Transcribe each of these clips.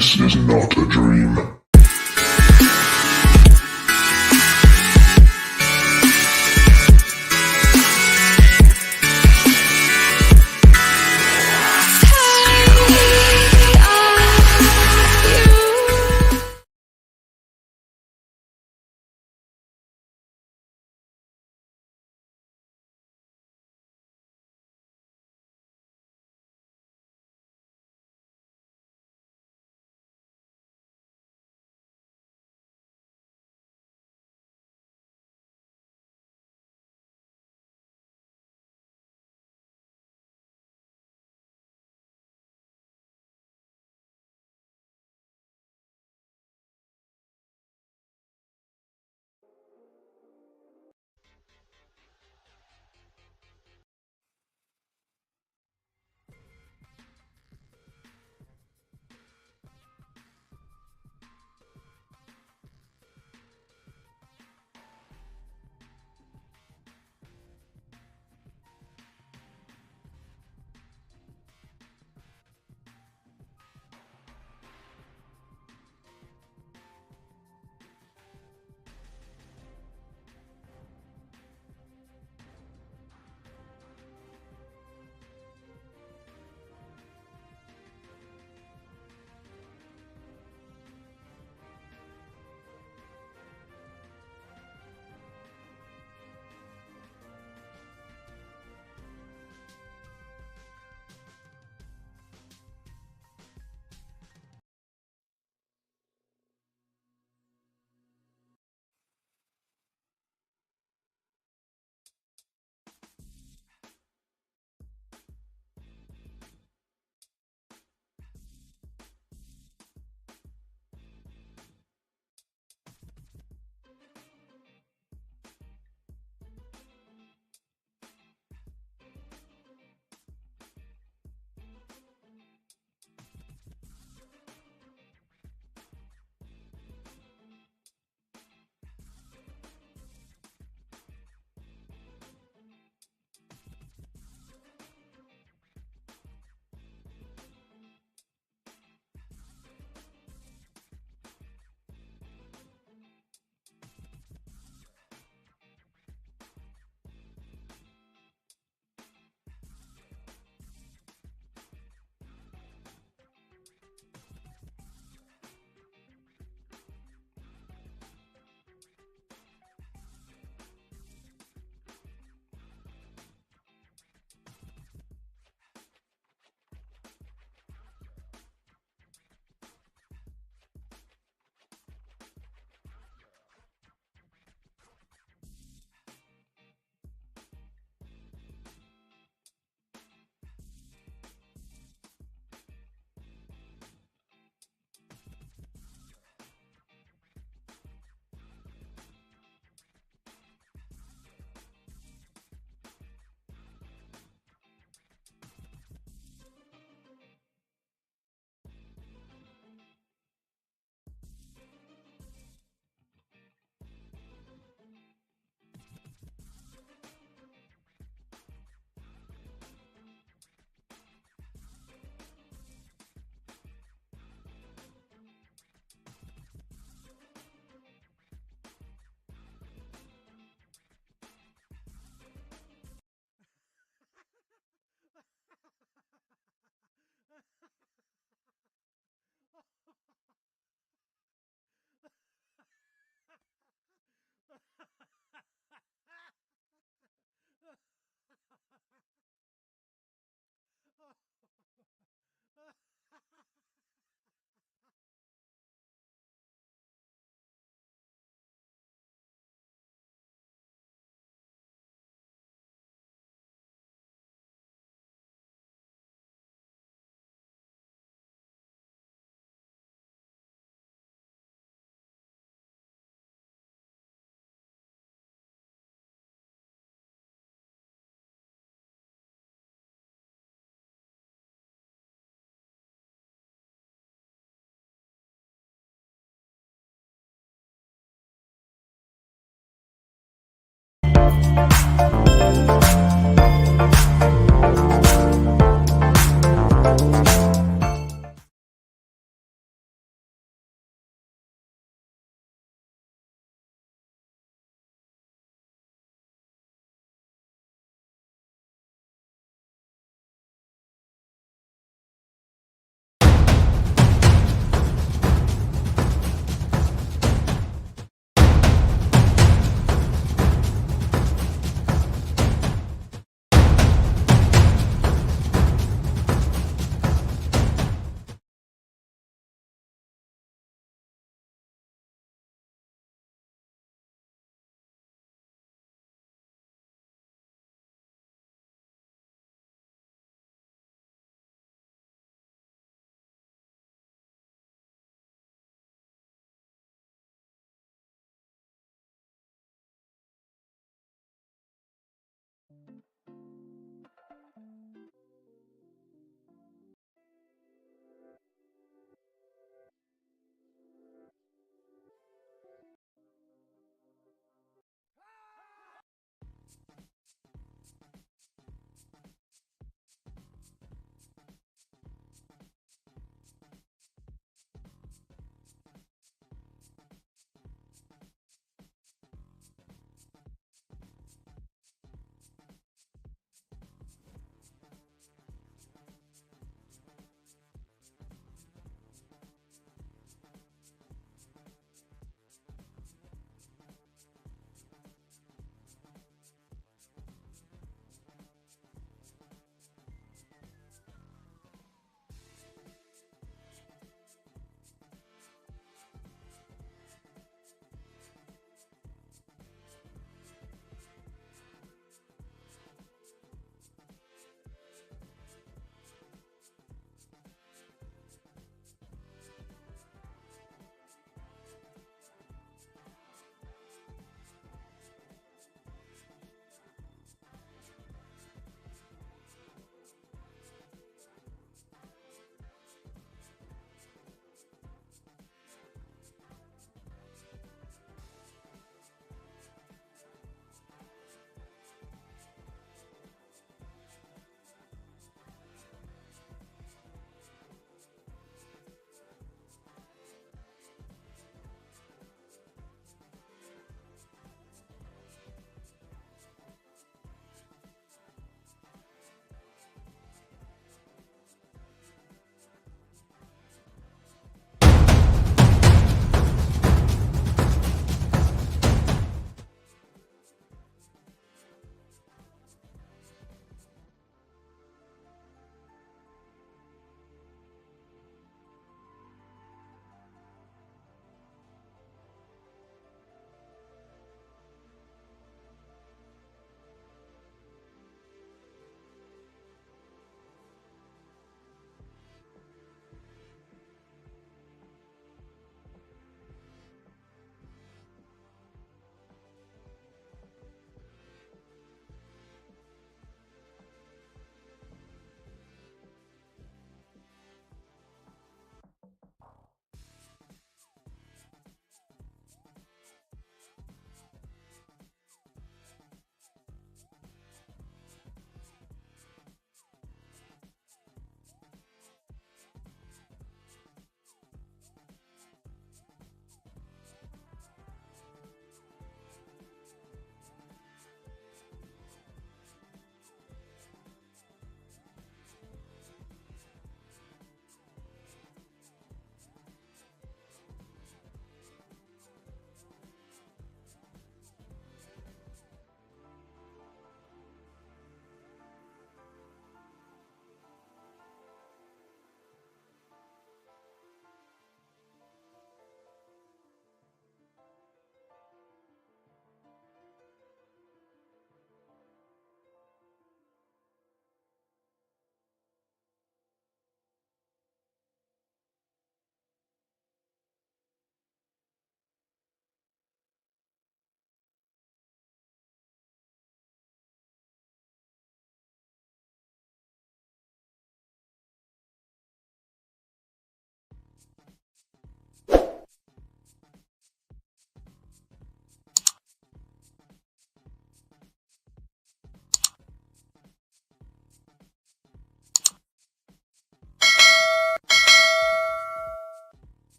This is not a dream.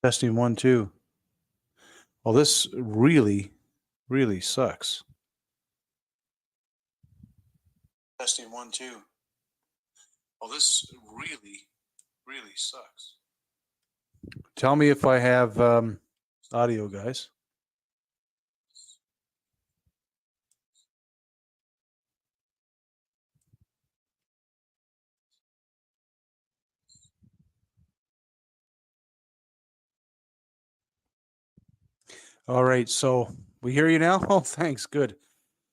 Testing 1, 2. Well, this really, really sucks. Testing 1, 2. Well, this really, really sucks. Tell me if I have audio, guys. All right, so we hear you now? Oh, thanks. Good.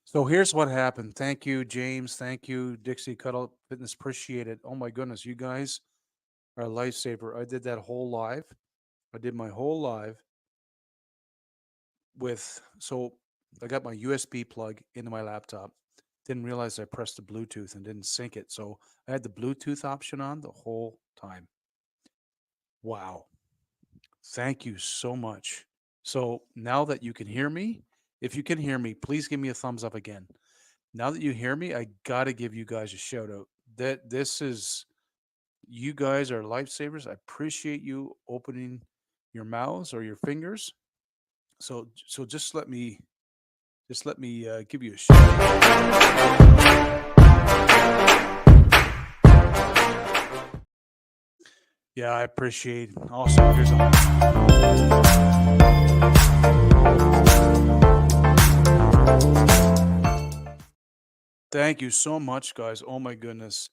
So here's what happened. Thank you, James. Thank you, Dixie Cuddle Fitness. Appreciate it. Oh my goodness, you guys are a lifesaver. I did that whole live. I did my whole live with, so I got my USB plug into my laptop. Didn't realize I pressed the Bluetooth and didn't sync it. So I had the Bluetooth option on the whole time. Wow. Thank you so much. So now that you can hear me, if you can hear me, please give me a thumbs up again. Now that you hear me, I got to give you guys a shout out. That this is, you guys are lifesavers. I appreciate you opening your mouths or your fingers. So just let me give you a shout out. Yeah, I appreciate. Also, here's thank you so much, guys. Oh my goodness.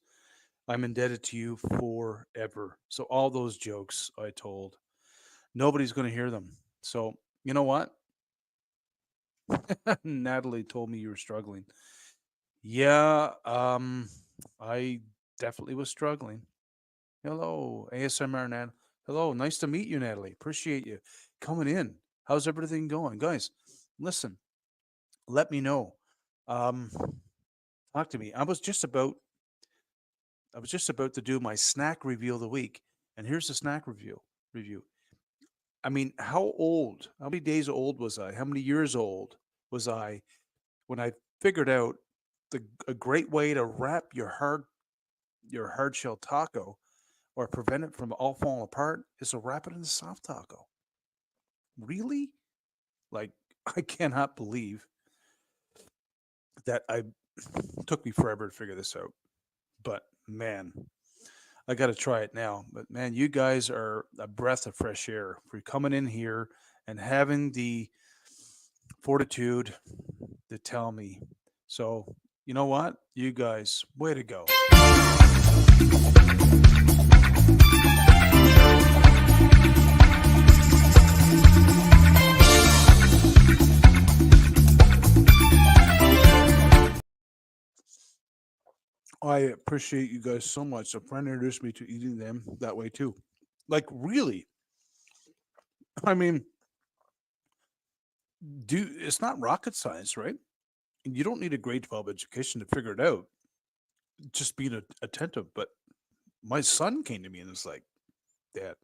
I'm indebted to you forever. So all those jokes I told, nobody's going to hear them. So, you know what? Natalie told me you were struggling. Yeah, I definitely was struggling. Hello, ASMR Nat. Hello, nice to meet you, Natalie. Appreciate you coming in. How's everything going, guys? Listen, let me know. Um, talk to me. I was just about to do my snack review of the week, and here's the snack review. I mean, how old? How many days old was I? How many years old was I when I figured out a great way to wrap your hard shell taco or prevent it from all falling apart is to wrap it in a soft taco. Really? Like I cannot believe that I took me forever to figure this out. But man, I got to try it now. But man, you guys are a breath of fresh air for coming in here and having the fortitude to tell me. So, you know what? You guys, way to go. I appreciate you guys so much. A friend introduced me to eating them that way too. Like, really? I mean, it's not rocket science, right? And you don't need a grade 12 education to figure it out. Just being attentive. But my son came to me and was like, Dad,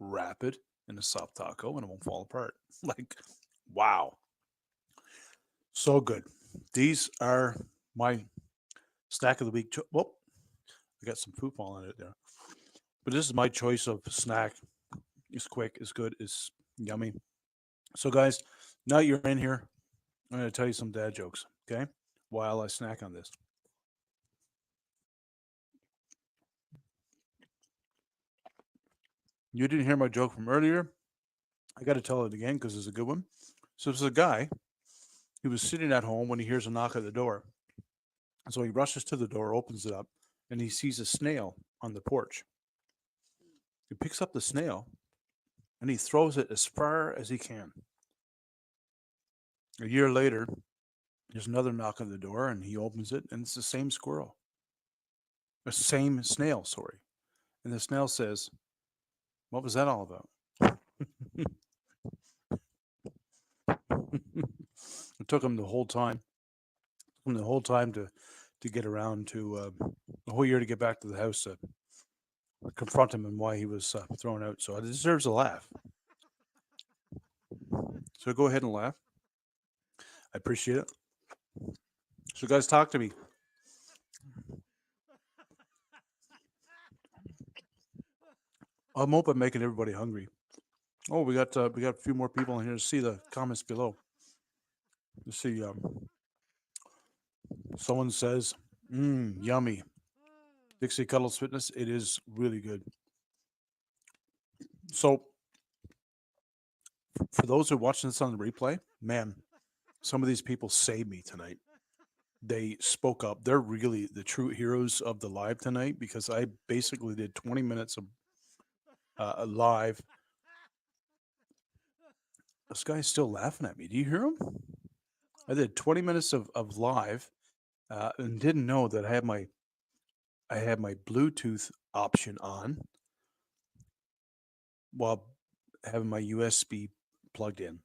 wrap it in a soft taco and it won't fall apart. Like, wow. So good. These are my snack of the week. Whoop, I got some poop all in it there. But this is my choice of snack. It's quick, it's good, it's yummy. So, guys, now you're in here, I'm going to tell you some dad jokes, okay? While I snack on this. You didn't hear my joke from earlier. I got to tell it again because it's a good one. So, there's a guy. He was sitting at home when he hears a knock at the door. So he rushes to the door, opens it up, and he sees a snail on the porch. He picks up the snail and he throws it as far as he can. A year later, there's another knock on the door and he opens it and it's the same squirrel. The same snail, sorry. And the snail says, "What was that all about?" It took him the whole time. To get around to the whole year to get back to the house to confront him and why he was thrown out. So it deserves a laugh. So go ahead and laugh. I appreciate it. So guys, talk to me. I'm open making everybody hungry. Oh, we got a few more people in here to see the comments below. Let's see. Someone says, yummy. Dixie Cuddles Fitness. It is really good. So, for those who are watching this on the replay, man, some of these people saved me tonight. They spoke up. They're really the true heroes of the live tonight because I basically did 20 minutes of live. This guy's still laughing at me. Do you hear him? I did 20 minutes of live and didn't know that I had my Bluetooth option on while having my USB plugged in.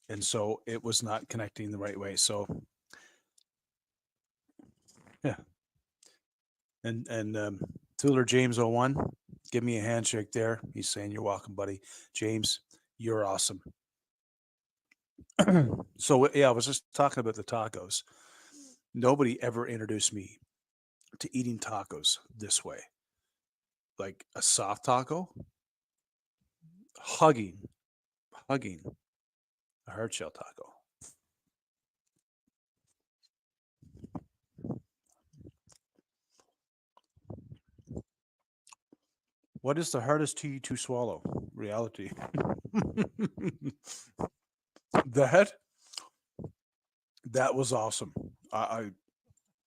And so it was not connecting the right way. So yeah. And Thriller James 01, give me a handshake there. He's saying you're welcome, buddy. James, you're awesome. So yeah, I was just talking about the tacos. Nobody ever introduced me to eating tacos this way. Like a soft taco, hugging a hard shell taco. What is the hardest tea to swallow? Reality. that that was awesome. I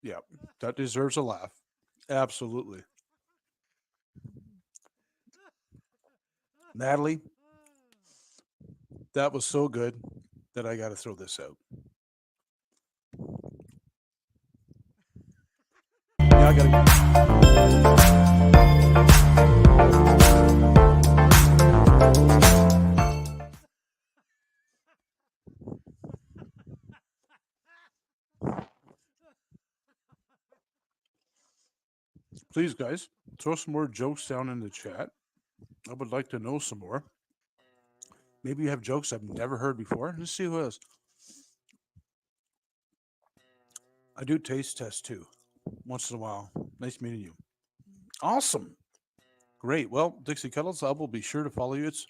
yeah, that deserves a laugh. Absolutely. Natalie, that was so good that I got to throw this out. Yeah, I got to. Please, guys, throw some more jokes down in the chat. I would like to know some more. Maybe you have jokes I've never heard before. Let's see who else. I do taste test too, once in a while. Nice meeting you. Awesome. Great. Well, Dixie Cuddles, I will be sure to follow you. It's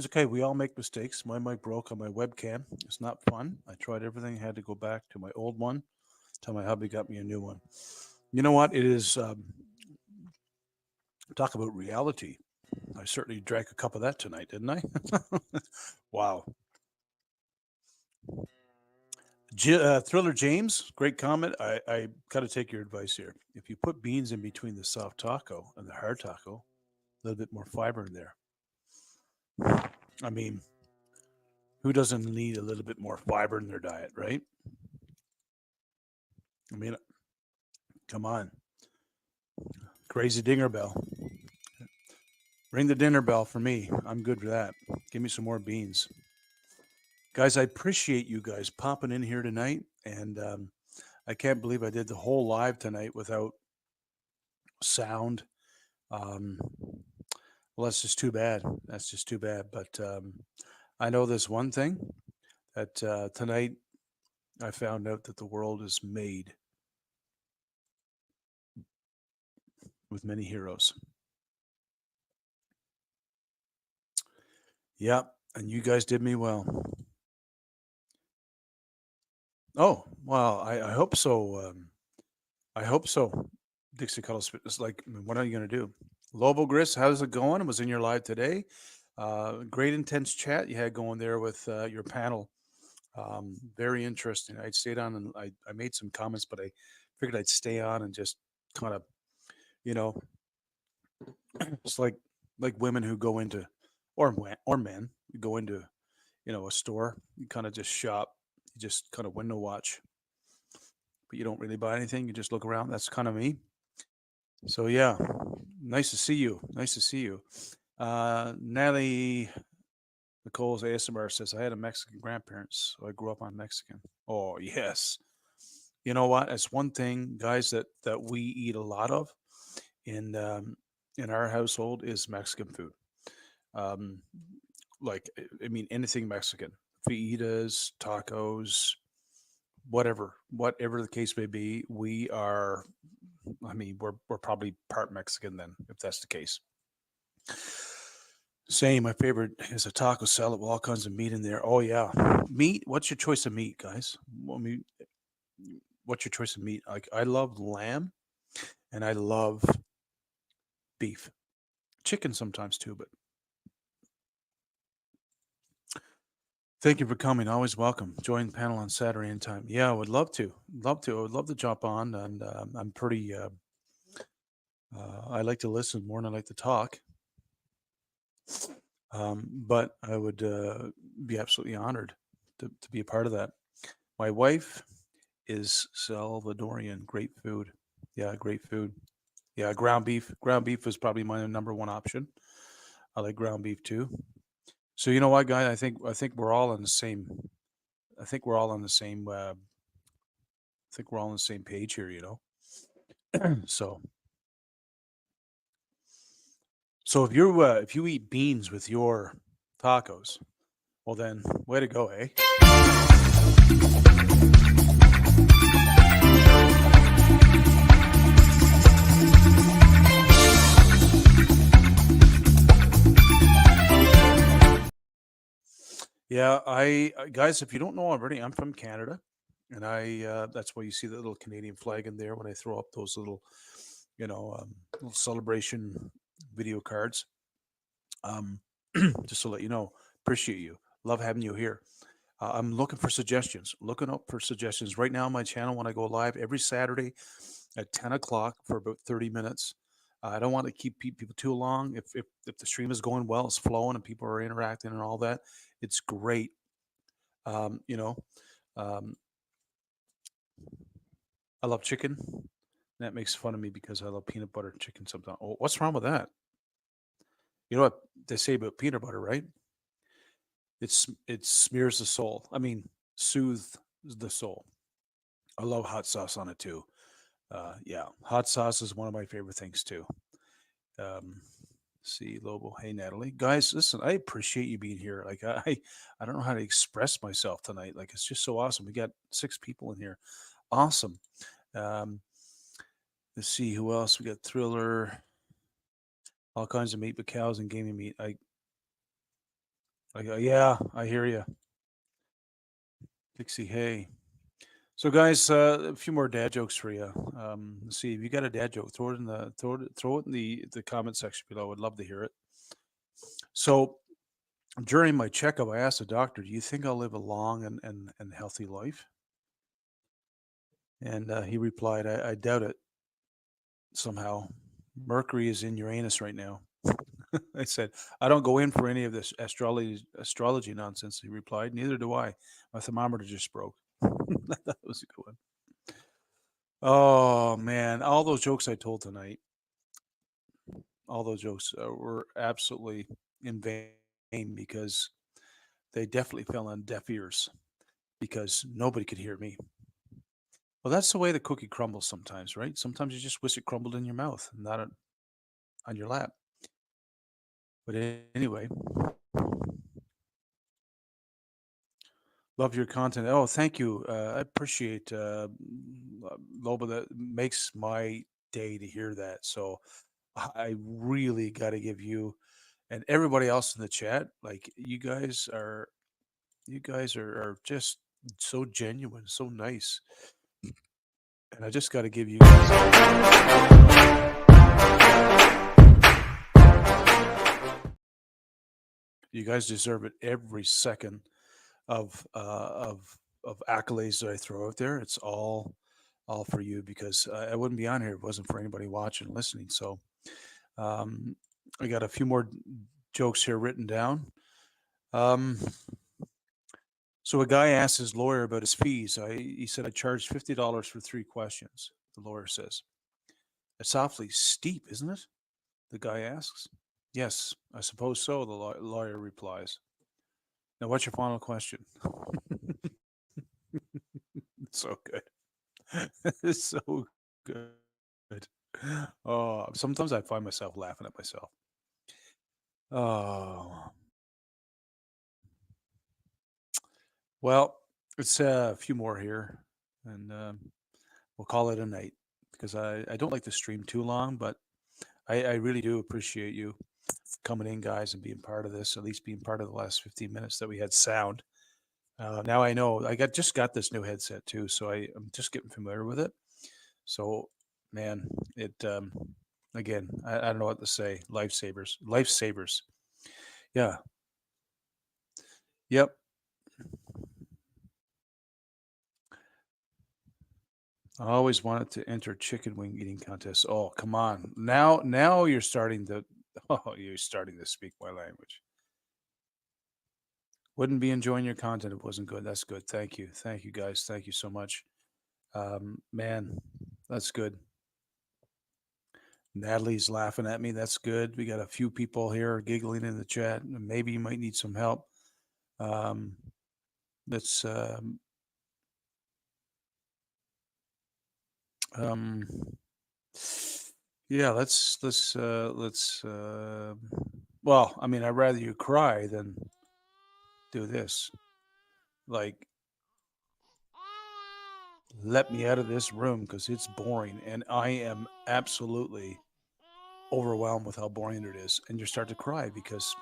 okay. We all make mistakes. My mic broke on my webcam. It's not fun. I tried everything. I had to go back to my old one until my hubby got me a new one. You know what? It is, talk about reality. I certainly drank a cup of that tonight, didn't I? Wow. Thriller James, great comment. I got to take your advice here. If you put beans in between the soft taco and the hard taco, a little bit more fiber in there. I mean, who doesn't need a little bit more fiber in their diet, right? I mean, come on. Crazy dinger bell. Ring the dinner bell for me. I'm good for that. Give me some more beans. Guys, I appreciate you guys popping in here tonight. And I can't believe I did the whole live tonight without sound. Well, that's just too bad. That's just too bad. But I know this one thing that tonight I found out that the world is made with many heroes. Yep. And you guys did me well. Oh, well, I hope so. I hope so. Dixie Cuddles Fitness. Like, what are you going to do? Lobo Gris, how's it going? It was in your live today. Great intense chat you had going there with your panel. Very interesting. I stayed on and I made some comments, but I figured I'd stay on and just kind of, you know, it's like women who go into, or men who go into, a store. You kind of just shop. You just kind of window watch, but you don't really buy anything. You just look around. That's kind of me. So yeah, nice to see you. Nice to see you. Natalie Nicole's ASMR says, I had a Mexican grandparents, so I grew up on Mexican. Oh, yes. You know what? That's one thing, guys, that we eat a lot of in our household is Mexican food. Um, like, I mean, anything Mexican, fajitas, tacos, whatever the case may be. We are, I mean, we're probably part Mexican then, if that's the case. Same. My favorite is a taco salad with all kinds of meat in there. Oh yeah, meat. What's your choice of meat, guys? I mean, what's your choice of meat? Like I love lamb and I love beef, chicken sometimes too. But thank you for coming. Always welcome. Join the panel on Saturday anytime. Yeah, I would love to. Love to. I would love to jump on, and I'm pretty. I like to listen more than I like to talk. But I would be absolutely honored to be a part of that. My wife is Salvadorian. Great food. Yeah, great food. Yeah, ground beef. Ground beef is probably my number one option. I like ground beef too. So you know what, guy? I think we're all on the same. I think we're all on the same. I think we're all on the same page here. So so if you eat beans with your tacos, well then way to go, eh? Yeah, guys, if you don't know already, I'm from Canada, and I that's why you see the little Canadian flag in there when I throw up those little, little celebration video cards. Um, just to let you know, appreciate you, love having you here. I'm looking for suggestions. Looking up for suggestions right now on my channel when I go live every Saturday at 10 o'clock for about 30 minutes. I don't want to keep people too long. If the stream is going well, it's flowing, and people are interacting and all that, it's great. Um, you know, um, I love chicken. That makes fun of me because I love peanut butter chicken sometimes. Oh, what's wrong with that? You know what they say about peanut butter, right? It smears the soul. I mean, soothe the soul. I love hot sauce on it too. Yeah, hot sauce is one of my favorite things too. Um, see Lobo. Hey Natalie, guys, listen. I appreciate you being here. Like I don't know how to express myself tonight. Like it's just so awesome. We got 6 people in here. Awesome. Um, let's see who else we got. Thriller, all kinds of meat, but cows and gaming meat. Yeah, I hear you, Dixie. Hey, so guys, a few more dad jokes for you. Let's see if you got a dad joke. Throw it in the comment section below. I'd love to hear it. So during my checkup, I asked the doctor, "Do you think I'll live a long and healthy life?" And he replied, "I doubt it. Somehow, Mercury is in Uranus right now." I said, "I don't go in for any of this astrology nonsense." He replied, "Neither do I. My thermometer just broke." That was a good one. Oh man, all those jokes I told tonight, all those jokes were absolutely in vain because they definitely fell on deaf ears because nobody could hear me. Well, that's the way the cookie crumbles sometimes, right? Sometimes you just wish it crumbled in your mouth, not on your lap. But anyway, love your content. Oh, thank you. I appreciate Loba. That makes my day to hear that. So I really got to give you and everybody else in the chat. Like you guys are just so genuine, so nice, and I just got to give you you guys deserve it every second of accolades that I throw out there. It's all for you because I wouldn't be on here if it wasn't for anybody watching and listening. So um, I got a few more jokes here written down. Um, so a guy asked his lawyer about his fees. He said I charged $50 for 3 questions. The lawyer says it's awfully steep, isn't it? The guy asks. Yes, I suppose so. The lawyer replies. Now, what's your final question? So good. It's so good. Oh, sometimes I find myself laughing at myself. Oh, well, it's a few more here, and we'll call it a night because I don't like to stream too long, but I really do appreciate you. coming in, guys, and being part of this. At least being part of the last 15 minutes that we had sound. Now I know I just got this new headset too, so I'm just getting familiar with it. So, man, it again, I don't know what to say. Lifesavers, lifesavers. Yeah. Yep. I always wanted to enter chicken wing eating contest. Oh, come on. Now you're starting to oh, you're starting to speak my language. Wouldn't be enjoying your content if it wasn't good. That's good. Thank you. Thank you guys. Thank you so much. Man, that's good. Natalie's laughing at me. That's good. We got a few people here giggling in the chat. Maybe you might need some help. Um, let's um, yeah, let's well, I mean, I'd rather you cry than do this. Like, let me out of this room because it's boring, and I am absolutely overwhelmed with how boring it is. And you start to cry because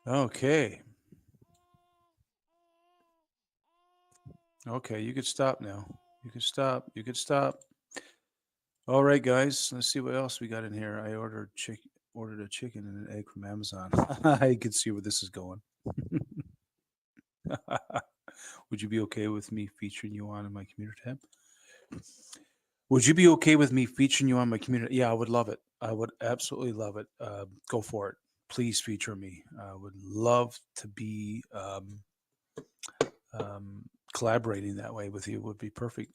okay. Okay, you could stop now. You could stop. You could stop. All right, guys. Let's see what else we got in here. I ordered a chicken and an egg from Amazon. I can see where this is going. Would you be okay with me featuring you on in my community tab? Would you be okay with me featuring you on my community? Yeah, I would love it. I would absolutely love it. Go for it. Please feature me. I would love to be collaborating that way with you. Would be perfect.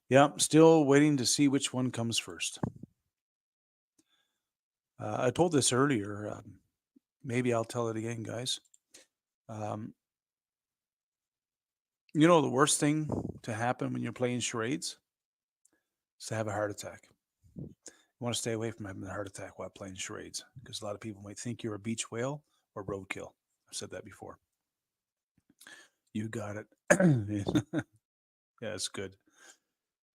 Yeah, still waiting to see which one comes first. I told this earlier. Maybe I'll tell it again, guys. Um, the worst thing to happen when you're playing charades is to have a heart attack. You want to stay away from having a heart attack while playing charades because a lot of people might think you're a beach whale or roadkill. I've said that before. You got it. Yeah, it's good.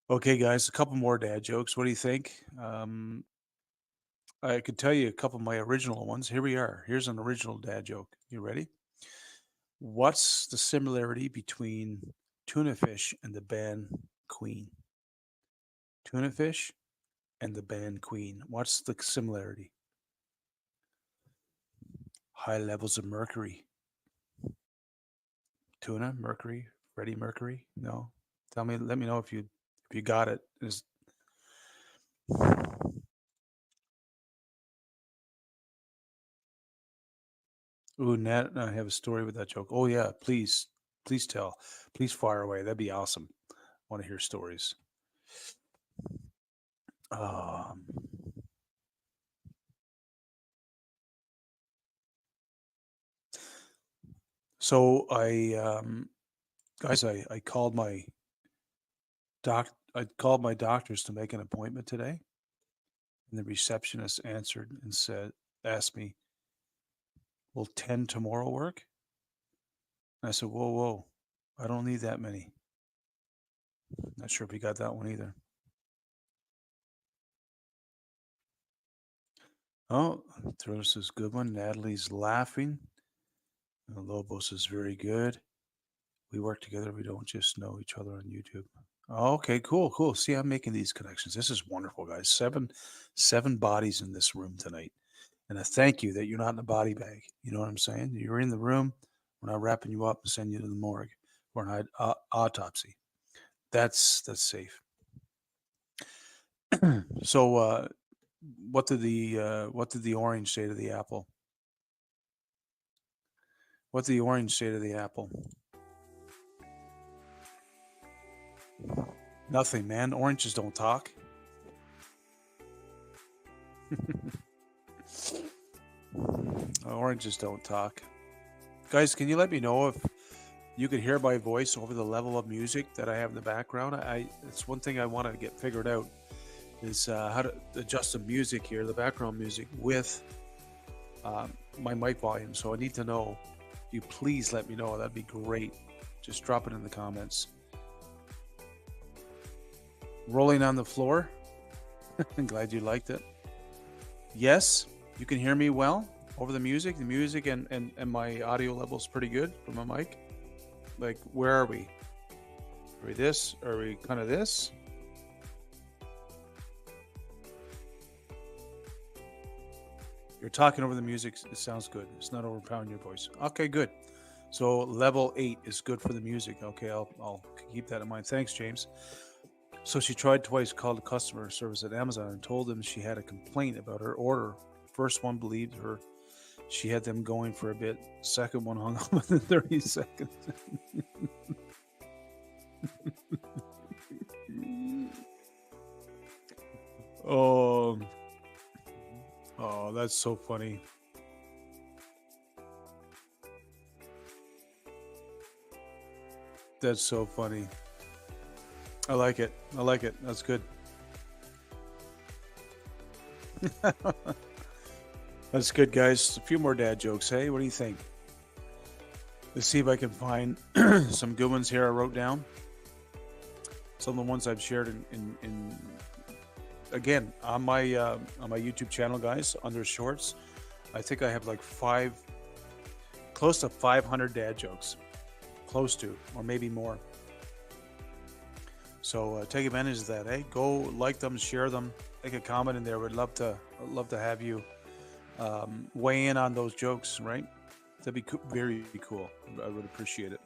Okay, guys, a couple more dad jokes. What do you think? I could tell you a couple of my original ones. Here we are. Here's an original dad joke. You ready? What's the similarity between tuna fish and the band Queen? Tuna fish and the band Queen. What's the similarity? High levels of mercury. Tuna, Mercury, Freddie Mercury. No, let me know if you got it. Ooh, Nat, I have a story with that joke. Oh yeah, please tell, please fire away. That'd be awesome. I want to hear stories. Um, so guys, I called my I called my doctors to make an appointment today, and the receptionist answered and asked me, "Will 10 tomorrow work?" And I said, "Whoa, whoa, I don't need that many." Not sure if you got that one either. Oh, Throws is a good one. Natalie's laughing. Lobos is very good. We work together. We don't just know each other on YouTube. Oh, okay, cool. See, I'm making these connections. This is wonderful, guys. Seven bodies in this room tonight. And I thank you that you're not in a body bag. You know what I'm saying? You're in the room. We're not wrapping you up and sending you to the morgue for an autopsy. That's safe. So, what did the orange say to the apple? What did the orange say to the apple? Nothing, man. Oranges don't talk. Oranges don't talk. Guys, can you let me know if you could hear my voice over the level of music that I have in the background? It's one thing I want to get figured out is how to adjust the music here, the background music, with my mic volume. So I need to know. You please let me know. That'd be great. Just drop it in the comments. Rolling on the floor. I'm glad you liked it. Yes, you can hear me well over the music. The music and my audio level is pretty good from my mic. Like, where are we? Are we this? Are we kind of this? You're talking over the music. It sounds good. It's not overpowering your voice. Okay, good. So level 8 is good for the music. Okay, I'll keep that in mind. Thanks, James. So she tried twice, called the customer service at Amazon and told them she had a complaint about her order. First one believed her. She had them going for a bit. Second one hung up within 30 seconds. Oh, that's so funny. That's so funny. I like it. I like it. That's good. That's good, guys. A few more dad jokes. Hey, what do you think? Let's see if I can find some good ones here I wrote down. Some of the ones I've shared in again on my YouTube channel, guys, under shorts. I think I have like close to 500 dad jokes, close to, or maybe more. So take advantage of that. Hey, go like them, share them, make a comment in there. We'd love to have you weigh in on those jokes. Right? That'd be very cool. I would appreciate it.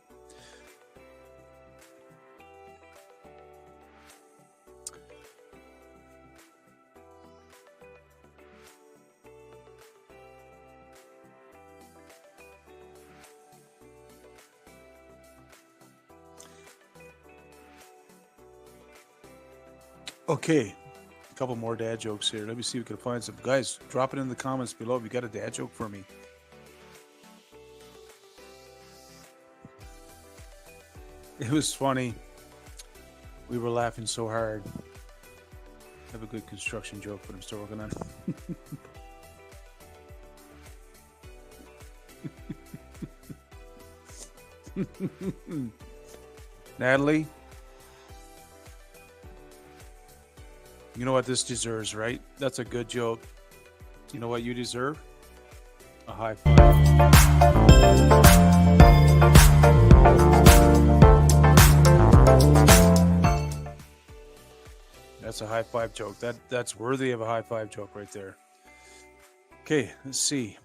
Okay, a couple more dad jokes here. Let me see if we can find some. Guys, drop it in the comments below if you got a dad joke for me. It was funny. We were laughing so hard. I have a good construction joke, but I'm still working on it. Natalie, you know what this deserves, right? That's a good joke. You know what you deserve? A high five. That's a high five joke. That's worthy of a high five joke right there. Okay, let's see.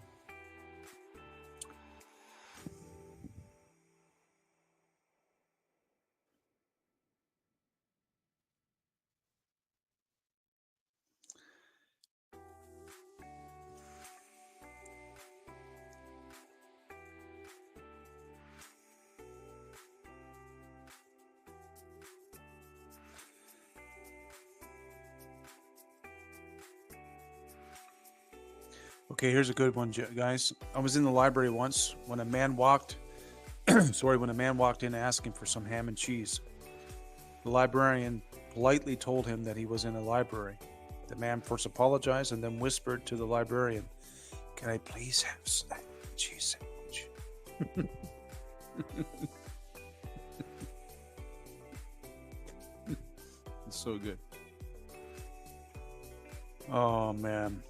Okay, here's a good one, guys. I was in the library once when a man walked when a man walked in asking for some ham and cheese. The librarian politely told him that he was in a library. The man first apologized and then whispered to the librarian, "Can I please have a cheese sandwich?" It's so good. Oh, man.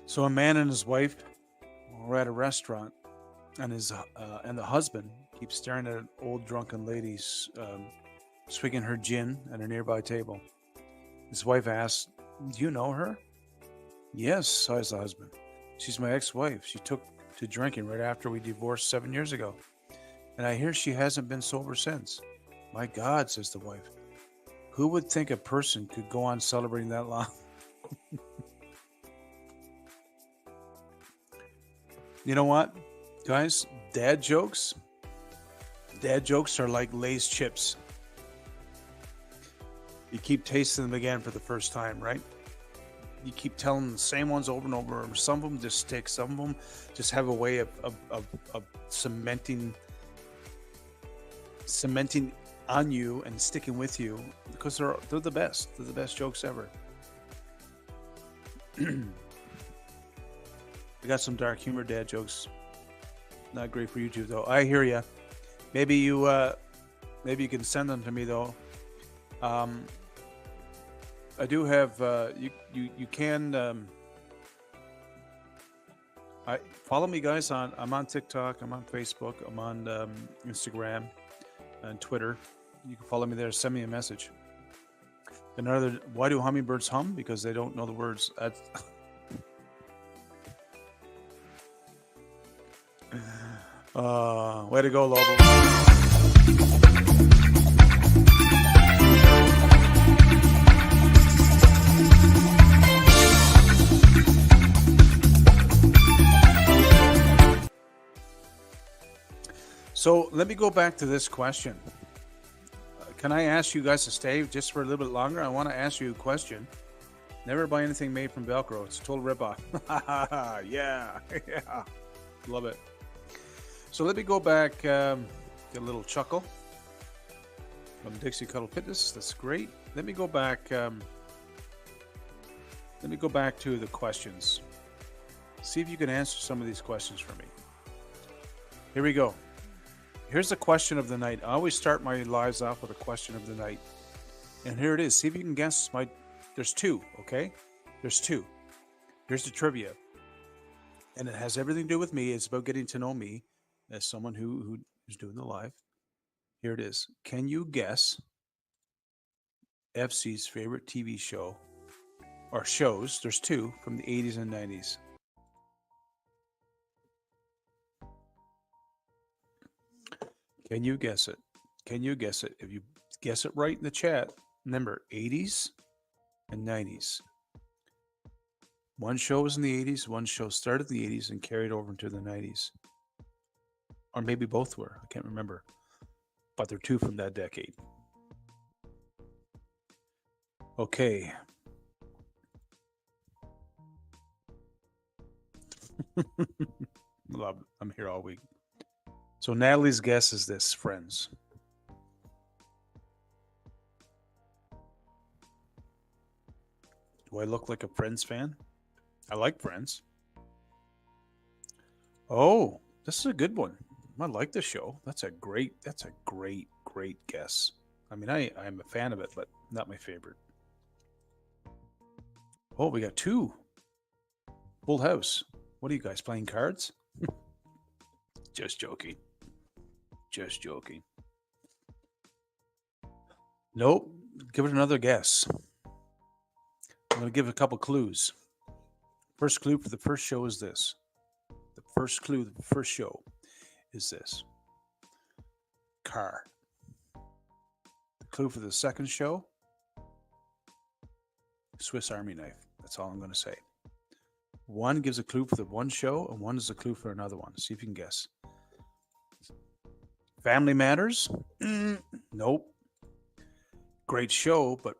So a man and his wife were at a restaurant, and the husband keeps staring at an old drunken lady swigging her gin at a nearby table. His wife asks, "Do you know her?" "Yes," sighs the husband. "She's my ex-wife. She took to drinking right after we divorced 7 years ago, and I hear she hasn't been sober since." "My God," says the wife, "who would think a person could go on celebrating that long?" You know what, guys? Dad jokes are like Lay's chips. You keep tasting them again for the first time, right? You keep telling the same ones over and over. Some of them just stick. Some of them just have a way of cementing on you and sticking with you because they're the best. They're the best jokes ever. I got some dark humor dad jokes. Not great for YouTube though. I hear ya. Maybe you can send them to me though. I do have you can I follow me guys on I'm on TikTok, I'm on Facebook, I'm on Instagram and Twitter. You can follow me there. Send me a message. Another, why do hummingbirds hum? Because they don't know the words. Way to go, Lobo. So let me go back to this question. Can I ask you guys to stay just for a little bit longer? I want to ask you a question. Never buy anything made from Velcro. It's a total ripoff. Yeah. Yeah. Love it. So let me go back, get a little chuckle from Dixie Cuddle Fitness. That's great. Let me go back. Let me go back to the questions. See if you can answer some of these questions for me. Here we go. Here's the question of the night. I always start my lives off with a question of the night. And here it is. See if you can guess there's two, okay? There's two. Here's the trivia. And it has everything to do with me. It's about getting to know me as someone who's doing the live. Here it is. Can you guess FC's favorite TV show or shows? There's two from the 80s and 90s. Can you guess it? Can you guess it? If you guess it right in the chat, remember 80s and 90s. One show was in the 80s, one show started in the 80s and carried over into the 90s. Or maybe both were. I can't remember. But they're two from that decade. Okay. Love it. I'm here all week. So Natalie's guess is this, Friends. Do I look like a Friends fan? I like Friends. Oh, this is a good one. I like the show. That's a great guess. I mean, I'm a fan of it, but not my favorite. Oh, we got two. Full House. What are you guys playing cards? Just joking. Just joking. Nope. Give it another guess. I'm going to give a couple clues. First clue for the first show is this. The first clue of the first show is this. Car. The clue for the second show, Swiss Army knife. That's all I'm going to say. One gives a clue for the one show, and one is a clue for another one. See if you can guess. Family Matters? Nope. Great show, but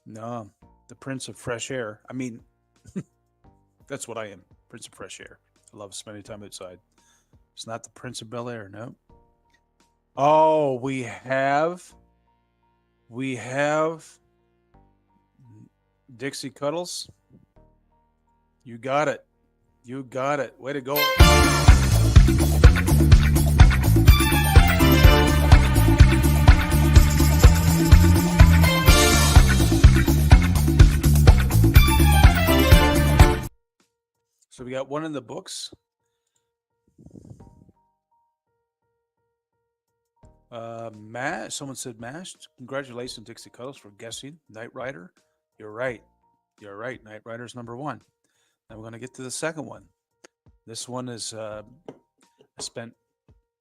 no. The Prince of Fresh Air. I mean, that's what I am. Prince of Fresh Air. I love spending time outside. It's not the Prince of Bel Air, no. Oh, we have Dixie Cuddles. You got it. You got it. Way to go. So we got one in the books. Someone said mashed. Congratulations, Dixie Cuddles, for guessing Knight Rider. You're right. You're right. Knight Rider's number one. Now we're going to get to the second one. This one is I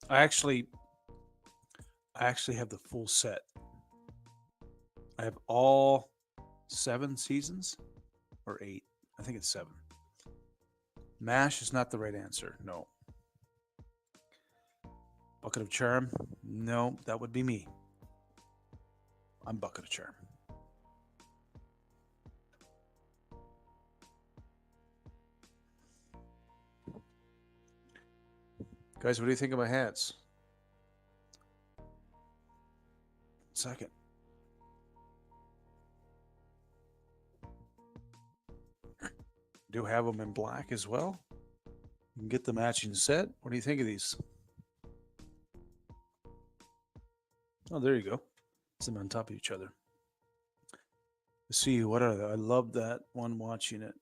actually have the full set. I have all 7 seasons or 8. I think it's 7. MASH is not the right answer. No. Bucket of Charm? No, that would be me. I'm Bucket of Charm. Guys, what do you think of my hats? Second. Do have them in black as well. You can get the matching set. What do you think of these? Oh, there you go. Put them on top of each other. Let's see, what are they? I love that one watching it.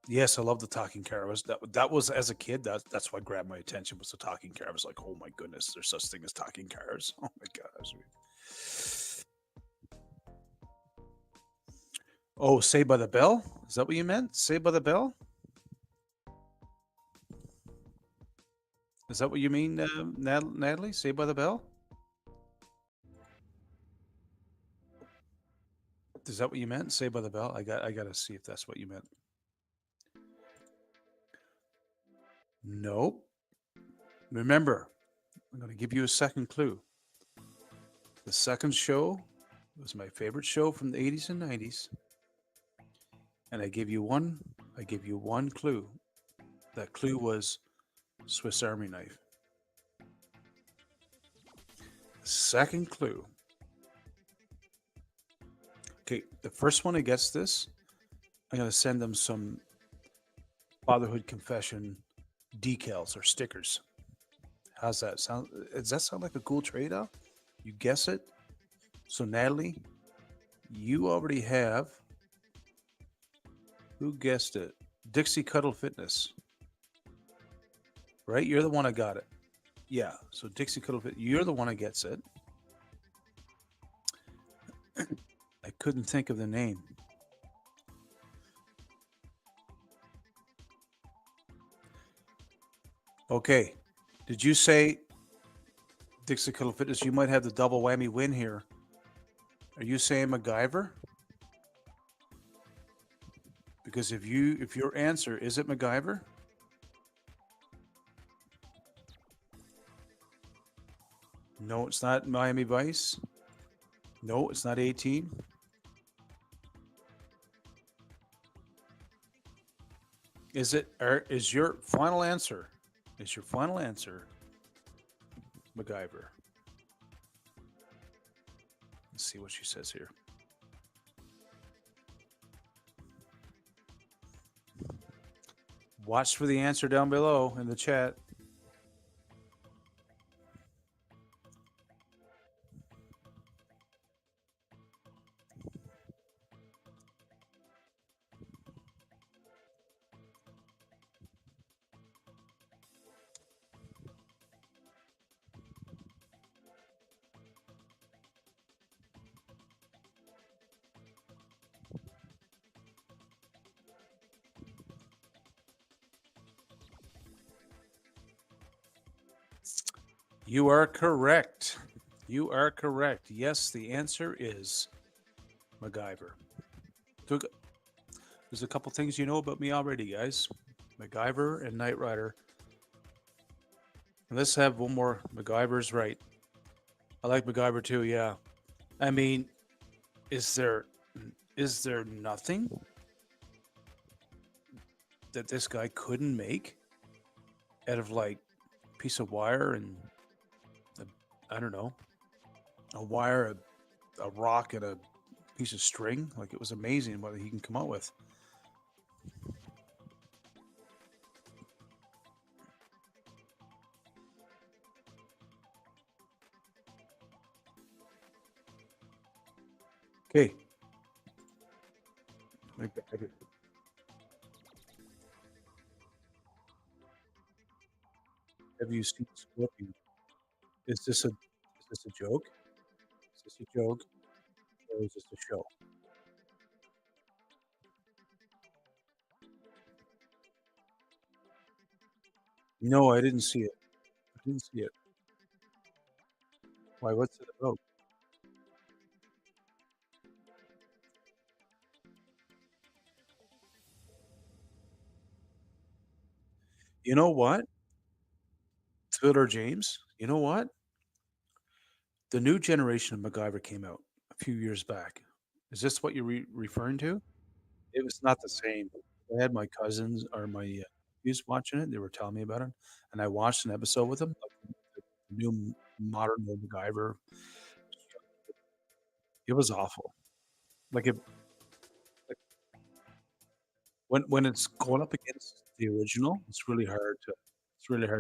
Yes, I love the talking car. That was as a kid. That's what grabbed my attention was the talking car. I was like, oh my goodness, there's such thing as talking cars. Oh my gosh. Oh, Saved by the Bell? Is that what you meant? Saved by the Bell? Is that what you mean, Natalie? Saved by the Bell? Is that what you meant? Saved by the Bell? I gotta see if that's what you meant. Nope. Remember, I'm gonna give you a second clue. The second show was my favorite show from the 80s and 90s. And I give you one clue. That clue was Swiss Army knife. Second clue. Okay, the first one who gets this, I'm going to send them some fatherhood confession decals or stickers. How's that sound? Does that sound like a cool trade off? You guess it? So, Natalie, you already have. Who guessed it? Dixie Cuddle Fitness. Right? You're the one that got it. Yeah. So, Dixie Cuddle Fitness, you're the one that gets it. I couldn't think of the name. Okay. Did you say Dixie Cuddle Fitness? You might have the double whammy win here. Are you saying MacGyver? Because if your answer is it MacGyver? No, it's not Miami Vice. No, it's not 18. Is it or is your final answer? Is your final answer MacGyver? Let's see what she says here. Watch for the answer down below in the chat. You are correct. You are correct. Yes, the answer is MacGyver. There's a couple things you know about me already, guys. MacGyver and Knight Rider. And let's have one more. MacGyver's right. I like MacGyver too. Yeah. I mean, is there nothing that this guy couldn't make out of like a piece of wire and I don't know, a wire, a rock, and a piece of string? Like it was amazing what he can come up with. Okay. Have you seen Scorpion? Is this a joke? Is this a joke or is this a show? No, I didn't see it. I didn't see it. Why? What's it about? You know what? Twitter James. You know what? The new generation of MacGyver came out a few years back. Is this what you're referring to? It was not the same. I had my cousins or my nephews watching it. They were telling me about it, and I watched an episode with them. Like the new modern MacGyver. It was awful. Like it. When it's going up against the original, it's really hard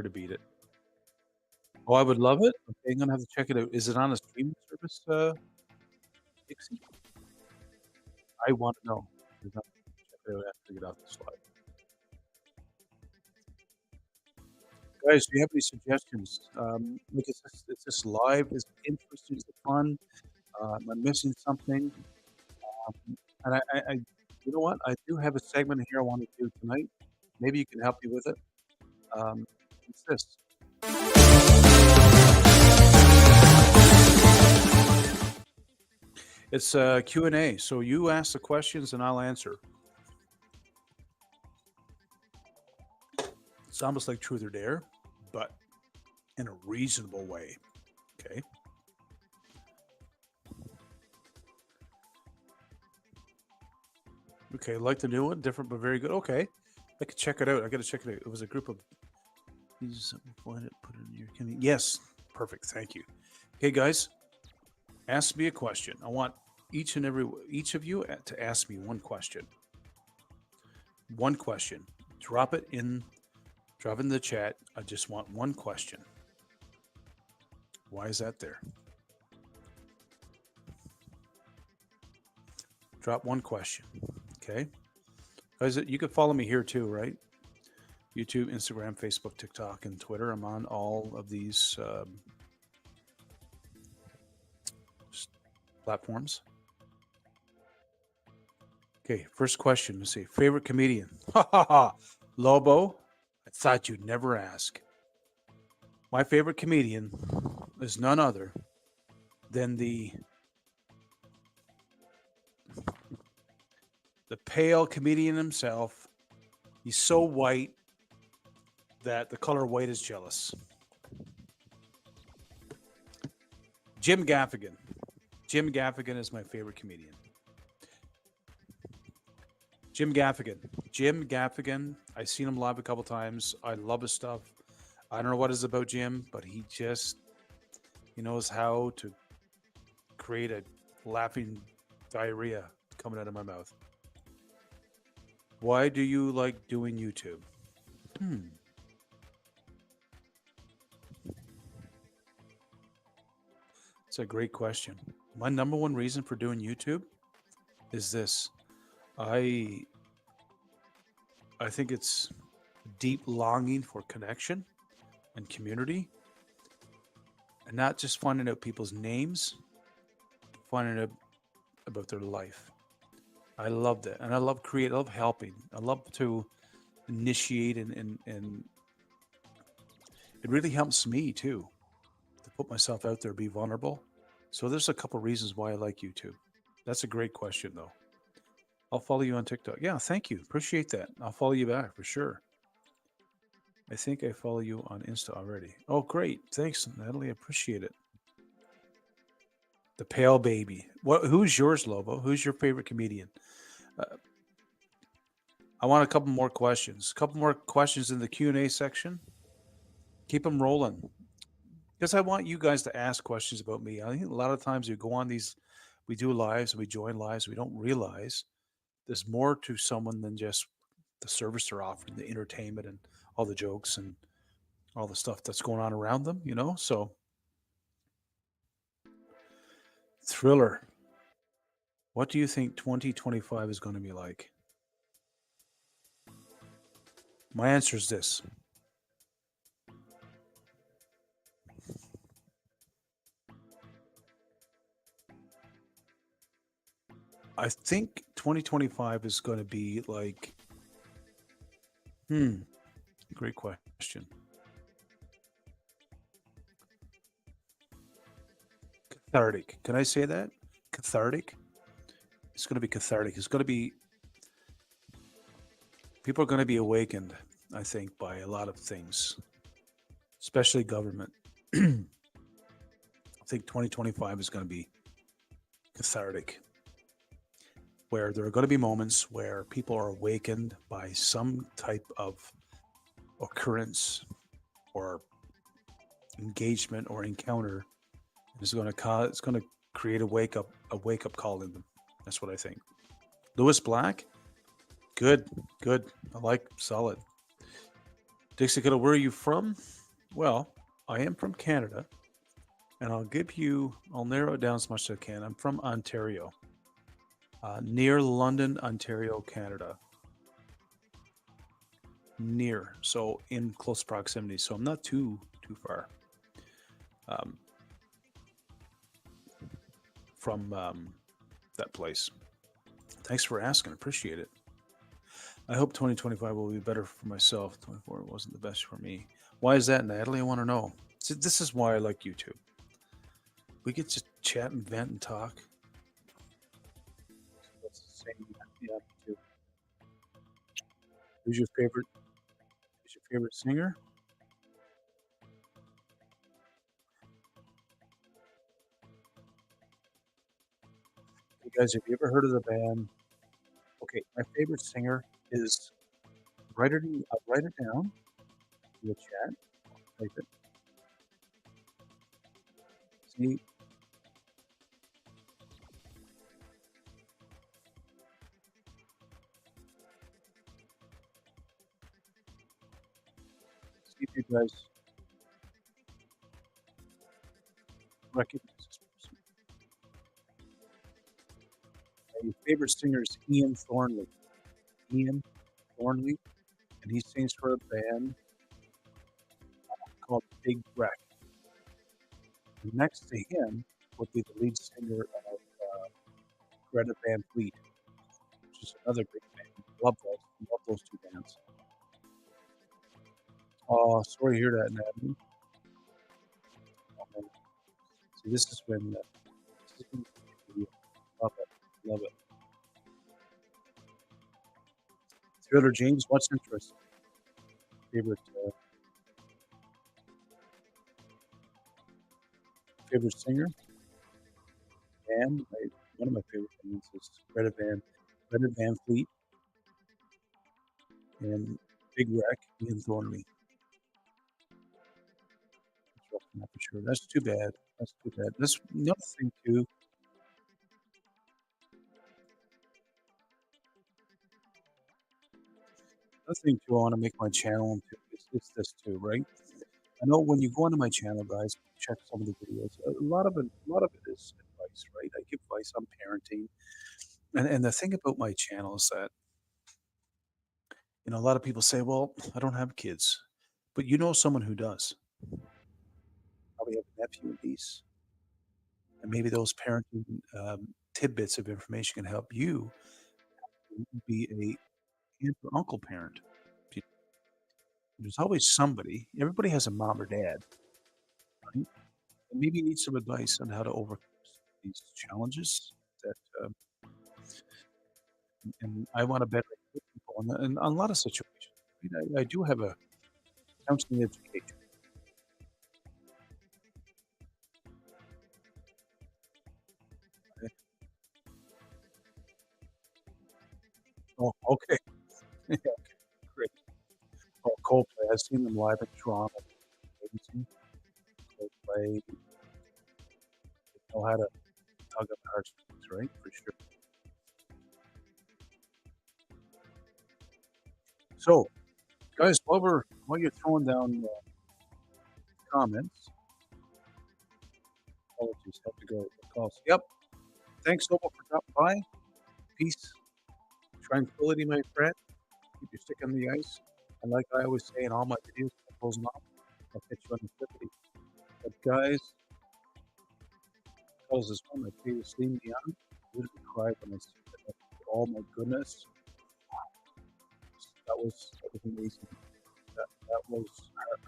to beat it. Oh, I would love it. Okay, I'm gonna have to check it out. Is it on a streaming service, Dixie? I wanna know. 'Cause I'm gonna check it out after we get off this live. Guys, do you have any suggestions? Like, is this live? Is it interesting? Is it fun? Am I missing something? And you know what? I do have a segment here I want to do tonight. Maybe you can help me with it. Um, it's this. It's a Q&A. So you ask the questions and I'll answer. It's almost like truth or dare, but in a reasonable way. Okay. Okay. Like the new one, different but very good. Okay. I could check it out. I got to check it out. It was a group of these. Find it, put it in your. Yes. Perfect. Thank you. Okay, guys. Ask me a question. I want each of you to ask me one question. One question. Drop it in. Drop in the chat. I just want one question. Why is that there? Drop one question. Okay. Guys, you can follow me here too, right? YouTube, Instagram, Facebook, TikTok, and Twitter. I'm on all of these platforms. Okay, first question. Let's see. Favorite comedian? Ha ha ha. Lobo, I thought you'd never ask. My favorite comedian is none other than the pale comedian himself. He's so white that the color white is jealous. Jim Gaffigan. Jim Gaffigan is my favorite comedian. Jim Gaffigan. Jim Gaffigan. I've seen him live a couple times. I love his stuff. I don't know what it's about Jim, but he knows how to create a laughing diarrhea coming out of my mouth. Why do you like doing YouTube? It's a great question. My number one reason for doing YouTube is this. I think it's deep longing for connection and community, and not just finding out people's names, finding out about their life. I love that, and I love create. I love helping. I love to initiate, and it really helps me too to put myself out there, be vulnerable. So there's a couple reasons why I like YouTube. That's a great question, though. I'll follow you on TikTok. Yeah, thank you. Appreciate that. I'll follow you back for sure. I think I follow you on Insta already. Oh, great. Thanks, Natalie. I appreciate it. The Pale Baby. Who's yours, Lobo? Who's your favorite comedian? I want a couple more questions. A couple more questions in the Q&A section. Keep them rolling. Because I want you guys to ask questions about me. I think a lot of times we go on these, we do lives, we join lives, we don't realize there's more to someone than just the service they're offering, the entertainment and all the jokes and all the stuff that's going on around them, So, Thriller. What do you think 2025 is going to be like? My answer is this. I think 2025 is going to be like, great question. Cathartic. Can I say that? Cathartic? It's going to be cathartic. It's going to be, people are going to be awakened, I think, by a lot of things, especially government. I think 2025 is going to be cathartic, where there are going to be moments where people are awakened by some type of occurrence or engagement or encounter. It's going to create a wake up call in them. That's what I think. Lewis Black, Good, good. I like solid. Dixie Cuddle, where are you from? Well, I am from Canada, and I'll narrow it down as much as I can. I'm from Ontario, near London, Ontario, Canada. Near, so in close proximity. So I'm not too far um, from that place. Thanks for asking. Appreciate it. I hope 2025 will be better for myself. 24 wasn't the best for me. Why is that, Natalie? I want to know. See, this is why I like YouTube. We get to chat and vent and talk. That's the same. Yeah, too. Who's your favorite? Who's your favorite singer? You guys, have you ever heard of the band? Okay, my favorite singer is I'll write it down in the chat. Type it. See, see if you guys recognize this person. Your favorite singer is Ian Thornley. Ian Thornley, and he sings for a band called Big Wreck. Next to him would be the lead singer of Greta Van Fleet, which is another great band. Love those two bands. Oh, sorry to hear that, Natalie. Um, See, this is when love it, love it. Thriller James, what's interesting? Favorite favorite singer? And one of my favorite bands is Greta Van Fleet and Big Wreck, Ian Thornley. That's rough enough for sure. That's too bad. That's too bad. That's another thing too. Another thing too. I want to make my channel into is this too, right? I know when you go onto my channel, guys, check some of the videos. A lot of it is advice, right? I give advice on parenting, and the thing about my channel is that a lot of people say, "Well, I don't have kids," but you know someone who does. Probably have a nephew and niece, and maybe those parenting tidbits of information can help you be a aunt or uncle parent. There's always somebody. Everybody has a mom or dad, right? And maybe you need some advice on how to overcome these challenges that, and I want to better equip people in a lot of situations. I do have a counseling education. Oh, okay. Yeah, great. Oh, Coldplay. I've seen them live in Toronto. Amazing. Coldplay. They know how to tug on the heartstrings, right? For sure. So, guys, while you're throwing down comments, apologies, have to go with the calls. Yep. Thanks, Noble, for dropping by. Peace, tranquility, my friend. Keep your stick on the ice. And like I always say in all my videos, when I close them off, I'll catch you on the flippity. But guys, calls this one my favorite Celine Dion. I literally cried when I see that. Oh my goodness, that was amazing. That was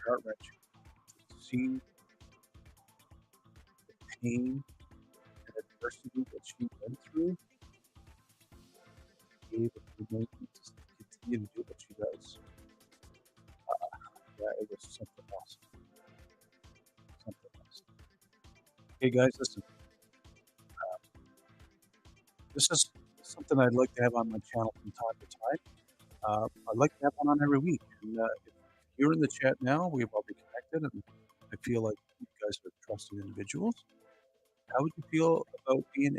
heart wrenching to see the pain and adversity that she went through. Able to continue to do what she does. Yeah, it was something awesome. Something awesome. Hey guys, listen. This is something I'd like to have on my channel from time to time. I'd like to have one on every week. And if you're in the chat now, we've all been connected, and I feel like you guys are trusted individuals. How would you feel about being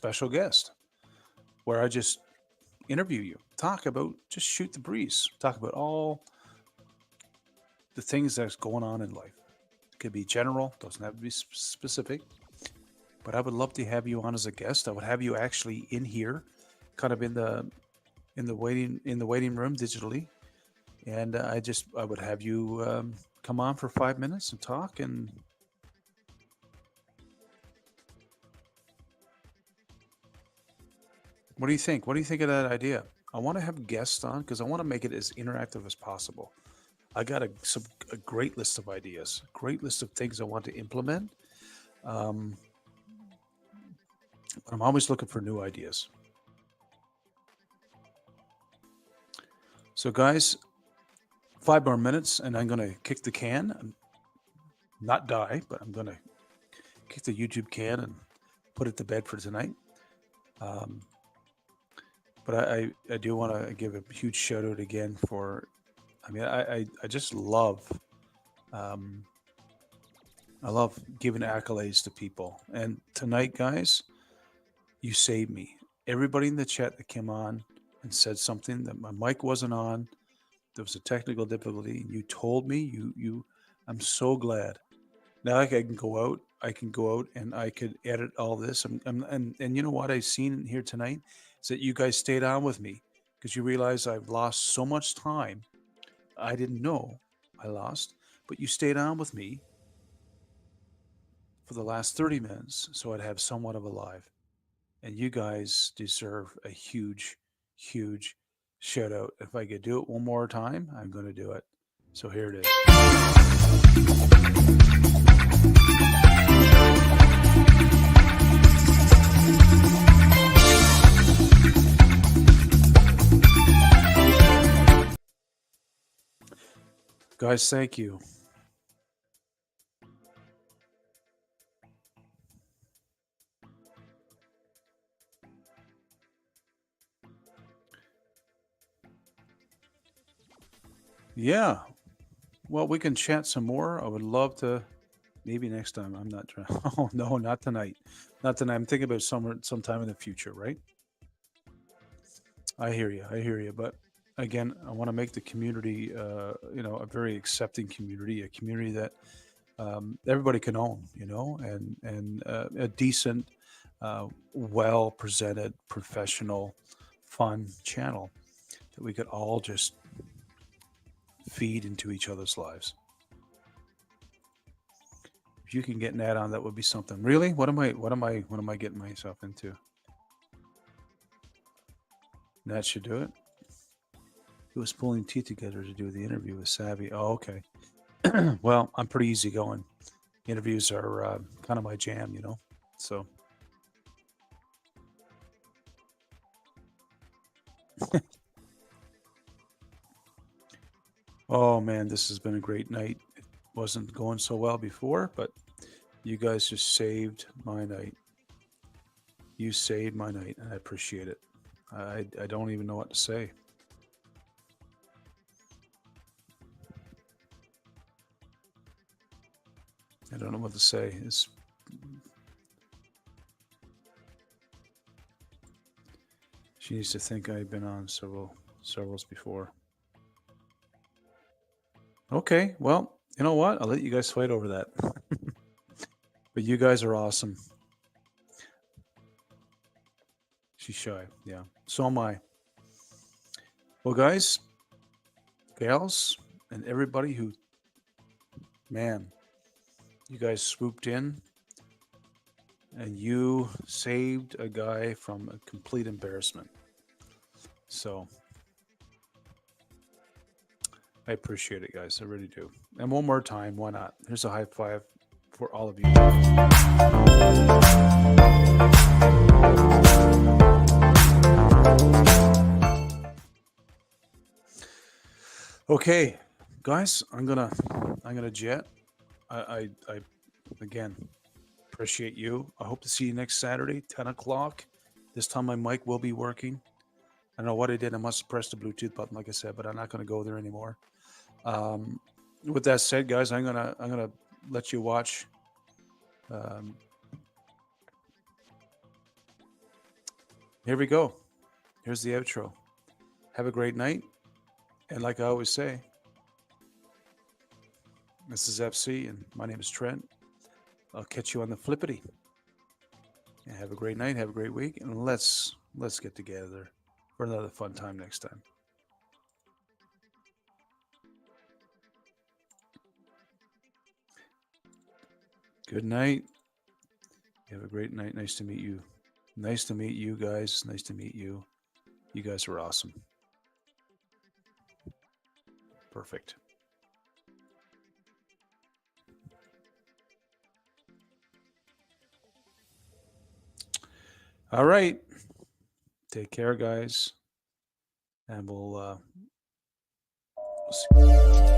special guest where I just interview you, talk about, just shoot the breeze, talk about all the things that's going on in life. It could be general, doesn't have to be specific, but I would love to have you on as a guest. I would have you actually in here, kind of in the waiting room digitally, and I would have you come on for 5 minutes and talk. And what do you think? What do you think of that idea? I want to have guests on because I want to make it as interactive as possible. I got a great list of ideas, great list of things I want to implement. Um, but I'm always looking for new ideas. So, guys, 5 more minutes, and I'm gonna kick the can, not die, but I'm gonna kick the YouTube can and put it to bed for tonight. Um, but I do want to give a huge shout out again for. I mean, I just love. Um, I love giving accolades to people. And tonight, guys, you saved me. Everybody in the chat that came on and said something that my mic wasn't on, there was a technical difficulty. You told me. I'm so glad. Now I can go out. I can go out and I could edit all this. And you know what I've seen here tonight is that you guys stayed on with me because you realize I've lost so much time. I didn't know I lost, but you stayed on with me for the last 30 minutes so I'd have somewhat of a live. And you guys deserve a huge, huge shout out. If I could do it one more time, I'm going to do it. So here it is. Guys, thank you. Yeah. Well, we can chat some more. I would love to. Maybe next time. I'm not trying. Oh no, not tonight. Not tonight. I'm thinking about sometime in the future, right? I hear you. I hear you. But again, I want to make the community, a very accepting community, a community that everybody can own, and a decent, well presented, professional, fun channel that we could all just feed into each other's lives. If you can get an ad on, that would be something. Really? What am I getting myself into? That should do it. He was pulling teeth together to do the interview with Savvy. Oh, okay. Well, I'm pretty easygoing. Interviews are kind of my jam, So, oh man, this has been a great night. It wasn't going so well before, but you guys just saved my night. You saved my night, and I appreciate it. I don't even know what to say. I don't know what to say. She needs to think I've been on severals before. Okay, well, you know what? I'll let you guys fight over that. But you guys are awesome. She's shy, yeah. So am I. Well, guys, gals, and everybody who, man, you guys swooped in and you saved a guy from a complete embarrassment. So I appreciate it, guys. I really do. And one more time, why not? Here's a high five for all of you. Okay, guys, I'm gonna jet. I again appreciate you. I hope to see you next Saturday, 10 o'clock. This time my mic will be working. I don't know what I did. I must have pressed the Bluetooth button, like I said, but I'm not going to go there anymore. With that said, guys, I'm gonna let you watch. Um, Here we go. Here's the outro. Have a great night. And like I always say, this is FC, and my name is Trent. I'll catch you on the flippity. And have a great night. Have a great week. And let's get together for another fun time next time. Good night. Have a great night. Nice to meet you. Nice to meet you guys. Nice to meet you. You guys are awesome. Perfect. All right. Take care, guys. And we'll see.